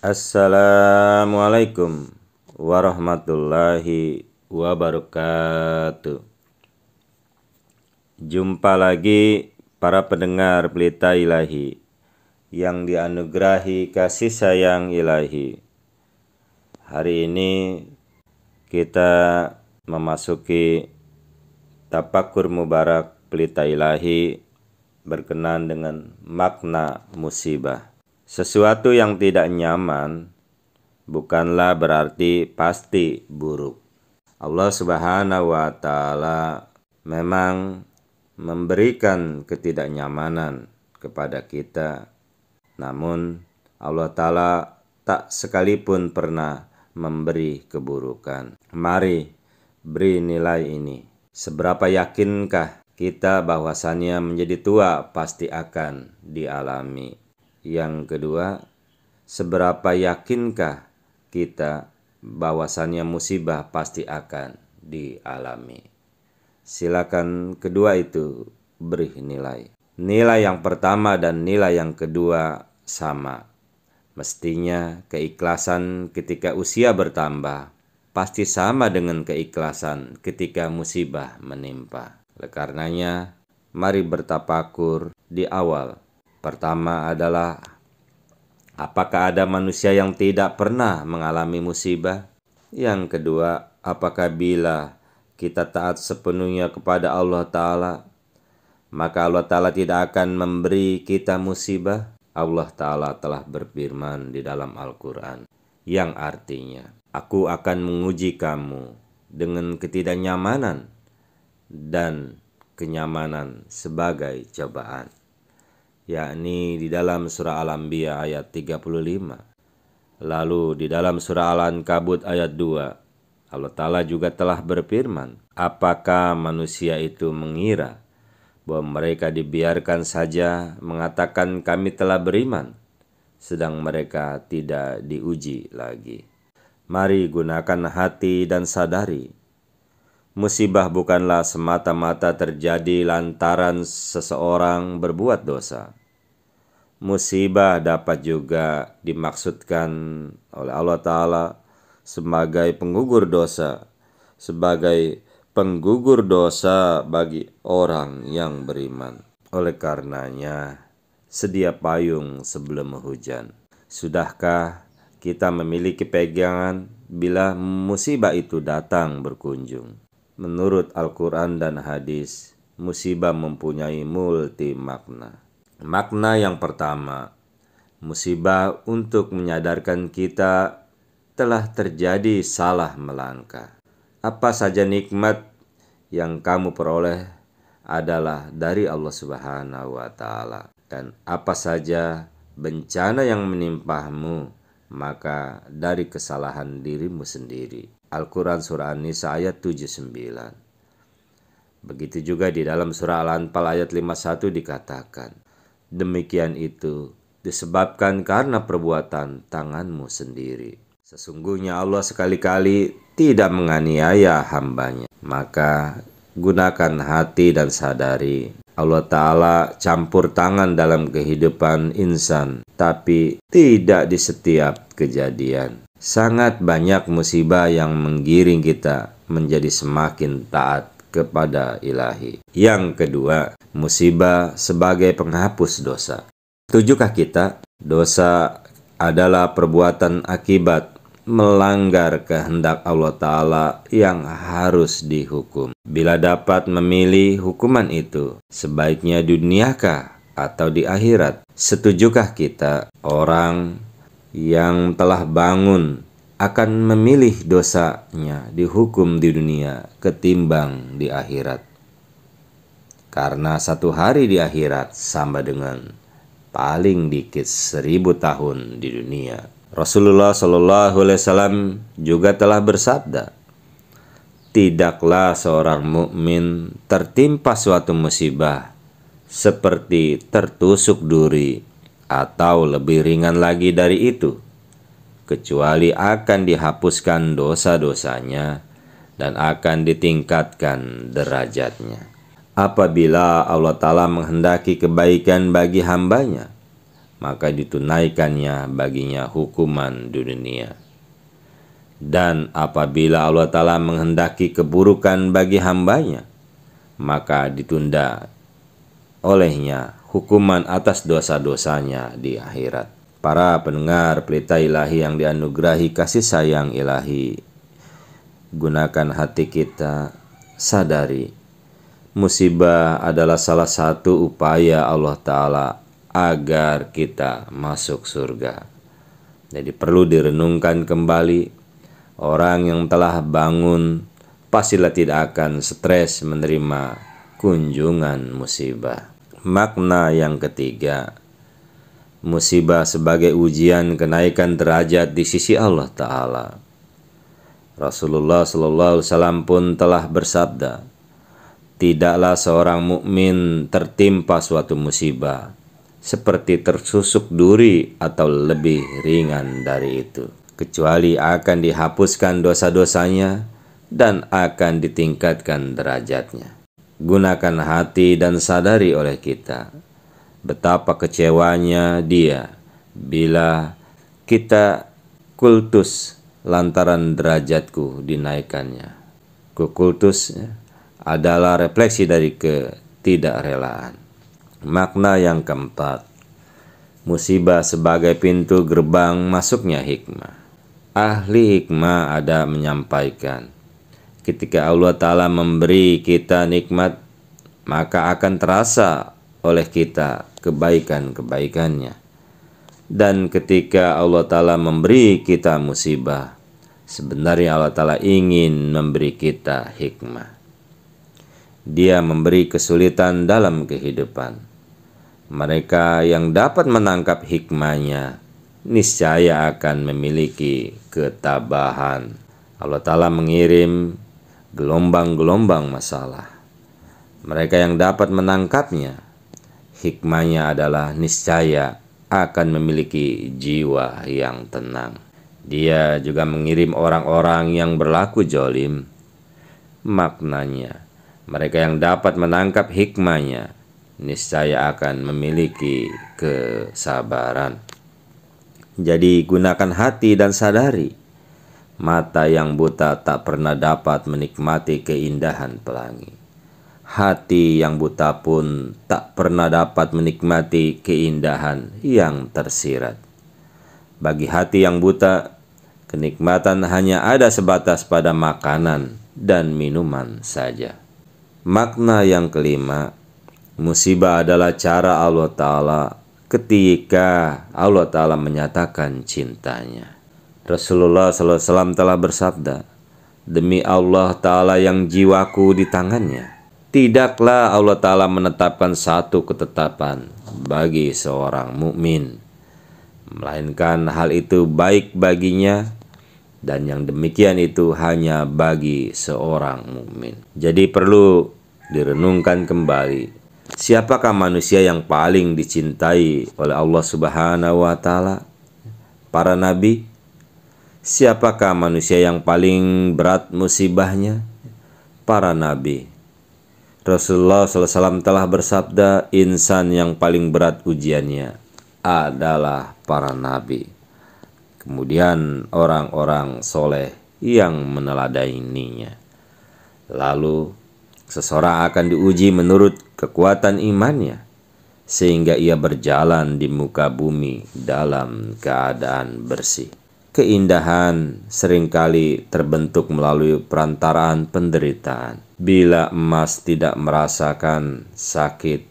Assalamualaikum warahmatullahi wabarakatuh. Jumpa lagi para pendengar Pelita Ilahi yang dianugerahi kasih sayang Ilahi. Hari ini kita memasuki Tafakur Mubarak Pelita Ilahi berkenaan dengan makna musibah. Sesuatu yang tidak nyaman bukanlah berarti pasti buruk. Allah Subhanahu wa Ta'ala memang memberikan ketidaknyamanan kepada kita, namun Allah Ta'ala tak sekalipun pernah memberi keburukan. Mari beri nilai ini. Seberapa yakinkah kita bahwasannya menjadi tua pasti akan dialami? Yang kedua, seberapa yakinkah kita bahwasannya musibah pasti akan dialami? Silakan kedua itu beri nilai. Nilai yang pertama dan nilai yang kedua sama. Mestinya keikhlasan ketika usia bertambah pasti sama dengan keikhlasan ketika musibah menimpa. Oleh karenanya, mari bertafakur di awal. Pertama adalah, apakah ada manusia yang tidak pernah mengalami musibah? Yang kedua, apakah bila kita taat sepenuhnya kepada Allah Ta'ala, maka Allah Ta'ala tidak akan memberi kita musibah? Allah Ta'ala telah berfirman di dalam Al-Quran, yang artinya, aku akan menguji kamu dengan ketidaknyamanan dan kenyamanan sebagai cobaan. Yakni di dalam surah Al-Anbiya ayat 35. Lalu di dalam surah Al-Ankabut ayat 2, Allah Ta'ala juga telah berfirman, apakah manusia itu mengira bahwa mereka dibiarkan saja mengatakan kami telah beriman, sedang mereka tidak diuji lagi. Mari gunakan hati dan sadari, musibah bukanlah semata-mata terjadi lantaran seseorang berbuat dosa. Musibah dapat juga dimaksudkan oleh Allah Ta'ala sebagai penggugur dosa, bagi orang yang beriman. Oleh karenanya, sedia payung sebelum hujan. Sudahkah kita memiliki pegangan bila musibah itu datang berkunjung? Menurut Al-Quran dan hadis, musibah mempunyai multi makna. Makna yang pertama, musibah untuk menyadarkan kita telah terjadi salah melangkah. Apa saja nikmat yang kamu peroleh adalah dari Allah Subhanahu wa Ta'ala, dan apa saja bencana yang menimpamu maka dari kesalahan dirimu sendiri. Al-Quran surah An-Nisa ayat 79. Begitu juga di dalam surah Al-Anfal ayat 51 dikatakan, demikian itu disebabkan karena perbuatan tanganmu sendiri. Sesungguhnya Allah sekali-kali tidak menganiaya hambanya. Maka gunakan hati dan sadari, Allah Ta'ala campur tangan dalam kehidupan insan, tapi tidak di setiap kejadian. Sangat banyak musibah yang menggiring kita menjadi semakin taat kepada Ilahi. Yang kedua, musibah sebagai penghapus dosa. Setujukah kita? Dosa adalah perbuatan akibat melanggar kehendak Allah Ta'ala yang harus dihukum. Bila dapat memilih hukuman itu, sebaiknya di duniakah atau di akhirat? Setujukah kita orang yang telah bangun akan memilih dosanya dihukum di dunia ketimbang di akhirat? Karena satu hari di akhirat sama dengan paling dikit 1000 tahun di dunia. Rasulullah Shallallahu Alaihi Wasallam juga telah bersabda, tidaklah seorang mukmin tertimpa suatu musibah seperti tertusuk duri atau lebih ringan lagi dari itu, kecuali akan dihapuskan dosa-dosanya dan akan ditingkatkan derajatnya. Apabila Allah Ta'ala menghendaki kebaikan bagi hambanya, maka ditunaikannya baginya hukuman di dunia. Dan apabila Allah Ta'ala menghendaki keburukan bagi hambanya, maka ditunda olehnya hukuman atas dosa-dosanya di akhirat. Para pendengar Pelita Ilahi yang dianugerahi kasih sayang ilahi, gunakan hati kita, sadari musibah adalah salah satu upaya Allah Ta'ala agar kita masuk surga. Jadi perlu direnungkan kembali. Orang yang telah bangun pastilah tidak akan stres menerima kunjungan musibah. Makna yang ketiga, musibah sebagai ujian kenaikan derajat di sisi Allah Ta'ala. Rasulullah SAW pun telah bersabda, tidaklah seorang mukmin tertimpa suatu musibah seperti tersusuk duri atau lebih ringan dari itu, kecuali akan dihapuskan dosa-dosanya dan akan ditingkatkan derajatnya. Gunakan hati dan sadari oleh kita betapa kecewanya dia bila kita kultus lantaran derajatku dinaikkannya. Kultus adalah refleksi dari ketidakrelaan. Makna yang keempat, musibah sebagai pintu gerbang masuknya hikmah. Ahli hikmah ada menyampaikan, ketika Allah Ta'ala memberi kita nikmat, maka akan terasa oleh kita kebaikan-kebaikannya. Dan ketika Allah Ta'ala memberi kita musibah, sebenarnya Allah Ta'ala ingin memberi kita hikmah. Dia memberi kesulitan dalam kehidupan. Mereka yang dapat menangkap hikmahnya, niscaya akan memiliki ketabahan. Allah Ta'ala mengirim gelombang-gelombang masalah. Mereka yang dapat menangkapnya, hikmahnya adalah niscaya akan memiliki jiwa yang tenang. Dia juga mengirim orang-orang yang berlaku jolim. Maknanya, mereka yang dapat menangkap hikmahnya, niscaya akan memiliki kesabaran. Jadi gunakan hati dan sadari, mata yang buta tak pernah dapat menikmati keindahan pelangi. Hati yang buta pun tak pernah dapat menikmati keindahan yang tersirat. Bagi hati yang buta, kenikmatan hanya ada sebatas pada makanan dan minuman saja. Makna yang kelima, musibah adalah cara Allah Ta'ala ketika Allah Ta'ala menyatakan cintanya. Rasulullah SAW telah bersabda, demi Allah Ta'ala yang jiwaku di tangannya, tidaklah Allah Ta'ala menetapkan satu ketetapan bagi seorang mukmin, melainkan hal itu baik baginya, dan yang demikian itu hanya bagi seorang mukmin. Jadi perlu direnungkan kembali, siapakah manusia yang paling dicintai oleh Allah Subhanahu wa Ta'ala? Para nabi. Siapakah manusia yang paling berat musibahnya? Para nabi. Rasulullah SAW telah bersabda, insan yang paling berat ujiannya adalah para nabi. Kemudian orang-orang soleh yang meneladaninya. Lalu seseorang akan diuji menurut kekuatan imannya, sehingga ia berjalan di muka bumi dalam keadaan bersih. Keindahan seringkali terbentuk melalui perantaraan penderitaan. Bila emas tidak merasakan sakit,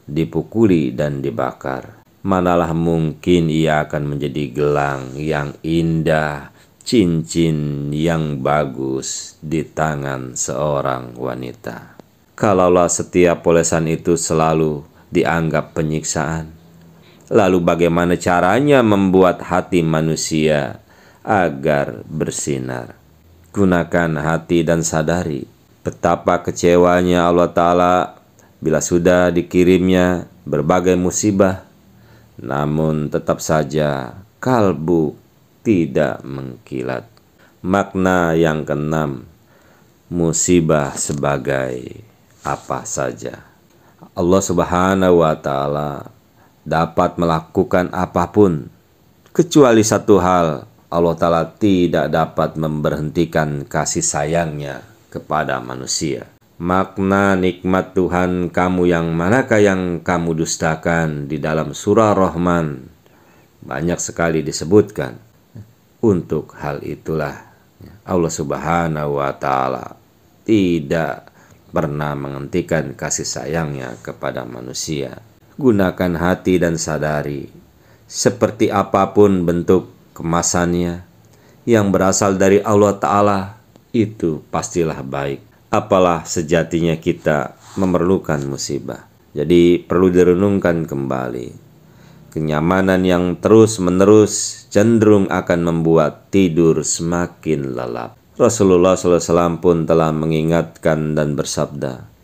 dipukuli dan dibakar, manalah mungkin ia akan menjadi gelang yang indah, cincin yang bagus di tangan seorang wanita. Kalaulah setiap polesan itu selalu dianggap penyiksaan, lalu bagaimana caranya membuat hati manusia agar bersinar? Gunakan hati dan sadari betapa kecewanya Allah Ta'ala bila sudah dikirimnya berbagai musibah, namun tetap saja kalbu tidak mengkilat. Makna yang keenam, musibah sebagai apa saja. Allah Subhanahu wa Ta'ala dapat melakukan apapun. Kecuali satu hal, Allah Ta'ala tidak dapat memberhentikan kasih sayangnya kepada manusia. Makna nikmat Tuhan kamu yang manakah yang kamu dustakan di dalam surah Rahman banyak sekali disebutkan. Untuk hal itulah Allah Subhanahu wa Ta'ala tidak pernah menghentikan kasih sayangnya kepada manusia. Gunakan hati dan sadari, seperti apapun bentuk kemasannya yang berasal dari Allah Ta'ala, itu pastilah baik. Apalah sejatinya kita memerlukan musibah. Jadi perlu direnungkan kembali. Kenyamanan yang terus-menerus cenderung akan membuat tidur semakin lelap. Rasulullah SAW pun telah mengingatkan dan bersabda,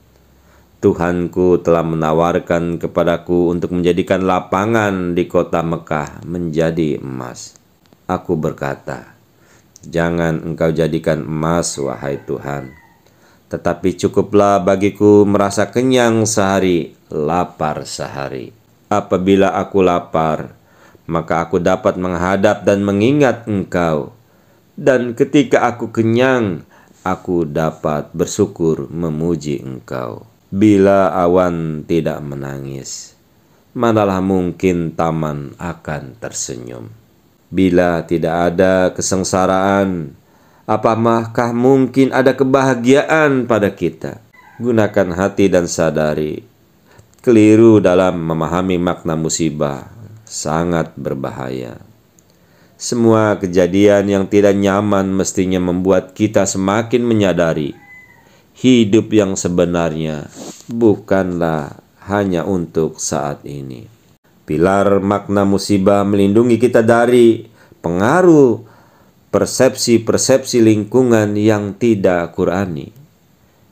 Tuhanku telah menawarkan kepadaku untuk menjadikan lapangan di kota Mekah menjadi emas. Aku berkata, jangan engkau jadikan emas, wahai Tuhan. Tetapi cukuplah bagiku merasa kenyang sehari, lapar sehari. Apabila aku lapar, maka aku dapat menghadap dan mengingat engkau. Dan ketika aku kenyang, aku dapat bersyukur memuji engkau. Bila awan tidak menangis, manalah mungkin taman akan tersenyum. Bila tidak ada kesengsaraan, apakah mungkin ada kebahagiaan pada kita? Gunakan hati dan sadari, keliru dalam memahami makna musibah sangat berbahaya. Semua kejadian yang tidak nyaman mestinya membuat kita semakin menyadari hidup yang sebenarnya bukanlah hanya untuk saat ini. Pilar makna musibah melindungi kita dari pengaruh persepsi-persepsi lingkungan yang tidak Qur'ani.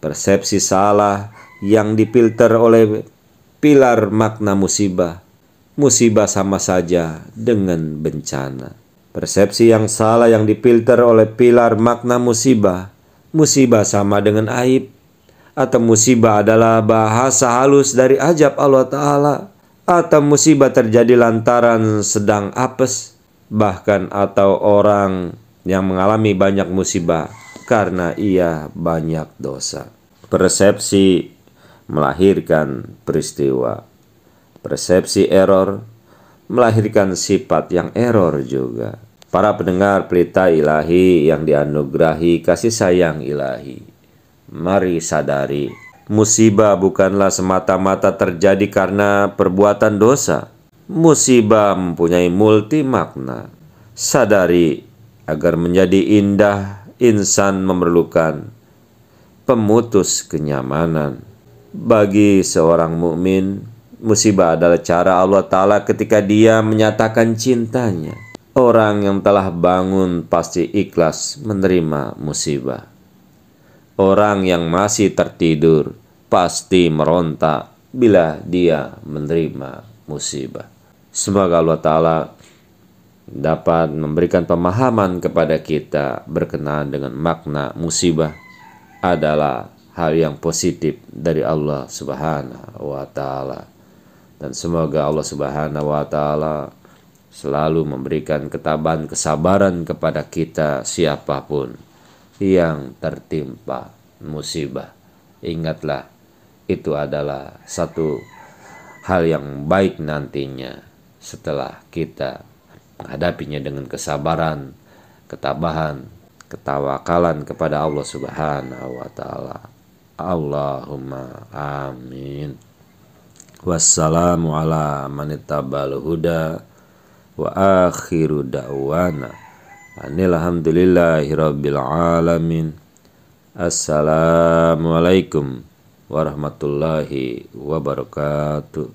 Persepsi salah yang difilter oleh pilar makna musibah. Musibah sama saja dengan bencana. Persepsi yang salah yang difilter oleh pilar makna musibah. Musibah sama dengan aib, atau musibah adalah bahasa halus dari ajab Allah Ta'ala, atau musibah terjadi lantaran sedang apes, bahkan atau orang yang mengalami banyak musibah karena ia banyak dosa. Persepsi melahirkan peristiwa. Persepsi error melahirkan sifat yang error juga. Para pendengar pelita ilahi yang dianugerahi kasih sayang ilahi, mari sadari, musibah bukanlah semata-mata terjadi karena perbuatan dosa. Musibah mempunyai multi makna. Sadari, agar menjadi indah, insan memerlukan pemutus kenyamanan. Bagi seorang mukmin, musibah adalah cara Allah Ta'ala ketika Dia menyatakan cintanya. Orang yang telah bangun pasti ikhlas menerima musibah. Orang yang masih tertidur pasti meronta bila dia menerima musibah. Semoga Allah Ta'ala dapat memberikan pemahaman kepada kita berkenaan dengan makna musibah adalah hal yang positif dari Allah Subhanahu wa Ta'ala. Dan semoga Allah Subhanahu wa Ta'ala selalu memberikan ketabahan, kesabaran kepada kita siapapun yang tertimpa musibah. Ingatlah, itu adalah satu hal yang baik nantinya setelah kita menghadapinya dengan kesabaran, ketabahan, ketawakalan kepada Allah Subhanahu wa Ta'ala. Allahumma amin. Wassalamu ala manittabal huda wa akhiru da'wana alhamdulillahirabbil alamin. Assalamualaikum warahmatullahi wabarakatuh.